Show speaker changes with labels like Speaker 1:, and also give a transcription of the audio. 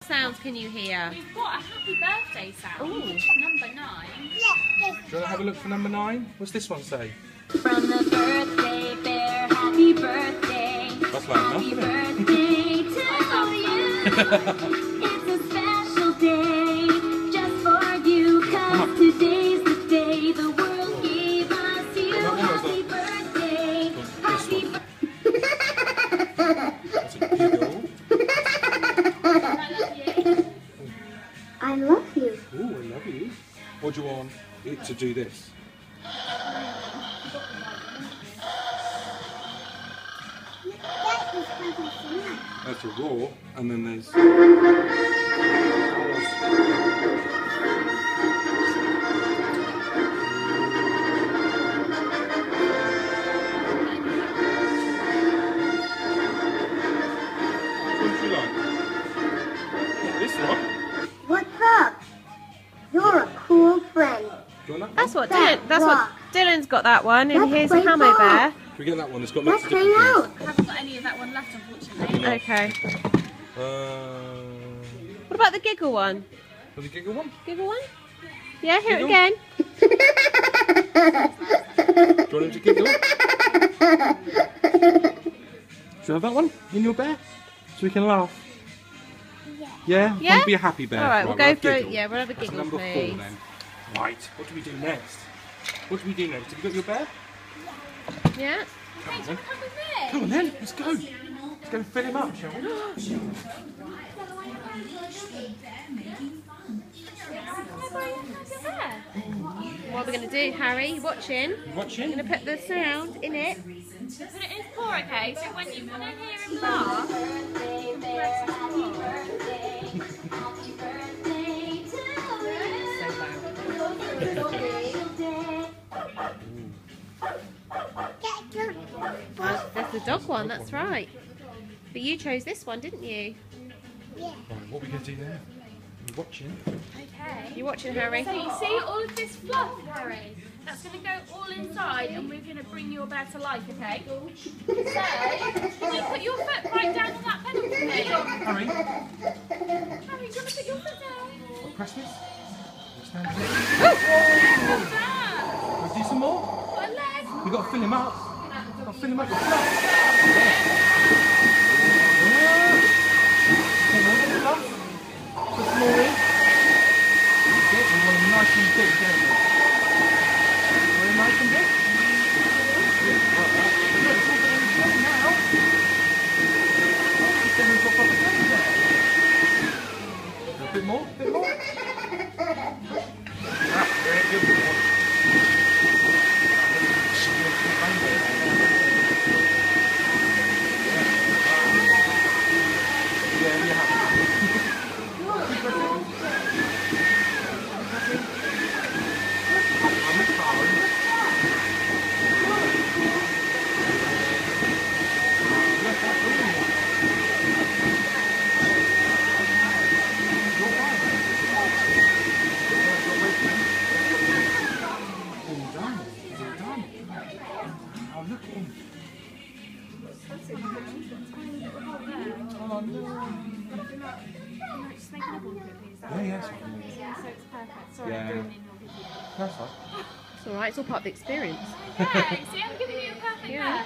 Speaker 1: sounds can you hear?
Speaker 2: We've got a happy birthday sound.
Speaker 1: Ooh.
Speaker 2: Number 9.
Speaker 3: Yeah.
Speaker 4: Do you want to have a look for number 9? What's this one say?
Speaker 2: From the birthday bear, happy birthday.
Speaker 4: That's loud enough, isn't it?
Speaker 2: Birthday to you. It's a special day just for you. 'Cause today's the day the world gave us you. Happy birthday. Happy birthday.
Speaker 4: That's a giggle.
Speaker 3: I love you.
Speaker 4: Ooh, I love you. What do you want it to do this? That's a roar, and then there's... What do you like? This one?
Speaker 3: What's up? You're a cool friend.
Speaker 4: Do you want that
Speaker 1: That's
Speaker 4: one?
Speaker 1: what Dylan. That's what Dylan's got. That one, and
Speaker 3: Let's
Speaker 1: here's
Speaker 3: play
Speaker 1: Camo
Speaker 3: ball.
Speaker 1: Bear.
Speaker 4: Can we get that one? It's got
Speaker 3: Let's
Speaker 4: lots of
Speaker 3: hang
Speaker 4: different
Speaker 3: out.
Speaker 2: I haven't got any of that one left, unfortunately.
Speaker 1: Okay.
Speaker 4: things.
Speaker 1: What about the giggle one?
Speaker 4: The giggle one?
Speaker 1: Giggle one? Yeah, hear it
Speaker 4: Giggle?
Speaker 1: again.
Speaker 4: Do you want him to giggle? Should I have that one in your bear? So we can laugh? Yeah?
Speaker 1: Yeah?
Speaker 4: Want to be a happy bear?
Speaker 1: All right, we'll go
Speaker 4: have
Speaker 1: through.
Speaker 4: giggle.
Speaker 1: Yeah, we'll have a
Speaker 4: That's
Speaker 1: giggle,
Speaker 4: number
Speaker 1: please.
Speaker 4: 4 then. Right, what do we do next? What do we do next? Have you got your bear?
Speaker 1: Yeah.
Speaker 2: Hey, do you want to come with me?
Speaker 4: Come on then, let's go. Let's go and fill him up, shall we?
Speaker 1: What are we going to do, Harry? You watching?
Speaker 4: You watching?
Speaker 1: We're going to put the sound in it.
Speaker 2: Put it in his paw, okay? So when you want to hear him laugh,
Speaker 1: That's the dog one, that's right. But you chose this one, didn't you?
Speaker 3: Yeah.
Speaker 4: Right, what are we going to do now? You watching?
Speaker 2: okay.
Speaker 1: You watching, Harry?
Speaker 2: So you see all of this fluff, Harry? That's going to go all inside and we're going to bring your bear to life, okay? So, can you put your foot right down on that pedal for me?
Speaker 4: Harry,
Speaker 2: Harry, do you want to put your foot down?
Speaker 4: press this. Stand here.
Speaker 2: What's that?
Speaker 4: Let's do some more.
Speaker 2: Got a leg?
Speaker 4: We've got to fill him up. Got to fill him up with fluff. Put some more in. Good, we want him nice and big, don't we? Want him nice and big? Good, like that. Look, it's all getting big now. It's getting to a proper teddy bear. A bit more, a bit more. Ah, very good. Yeah, we have. I'm a coward. All done. Oh, look at him. Oh, no. Yeah,
Speaker 2: So it's perfect. Sorry,
Speaker 4: Yeah.
Speaker 2: I'm doing it in your video.
Speaker 4: That's right.
Speaker 1: It's alright, it's all part of the experience.
Speaker 2: Yeah, see, I'm giving you a perfect
Speaker 1: Yeah.
Speaker 2: bear.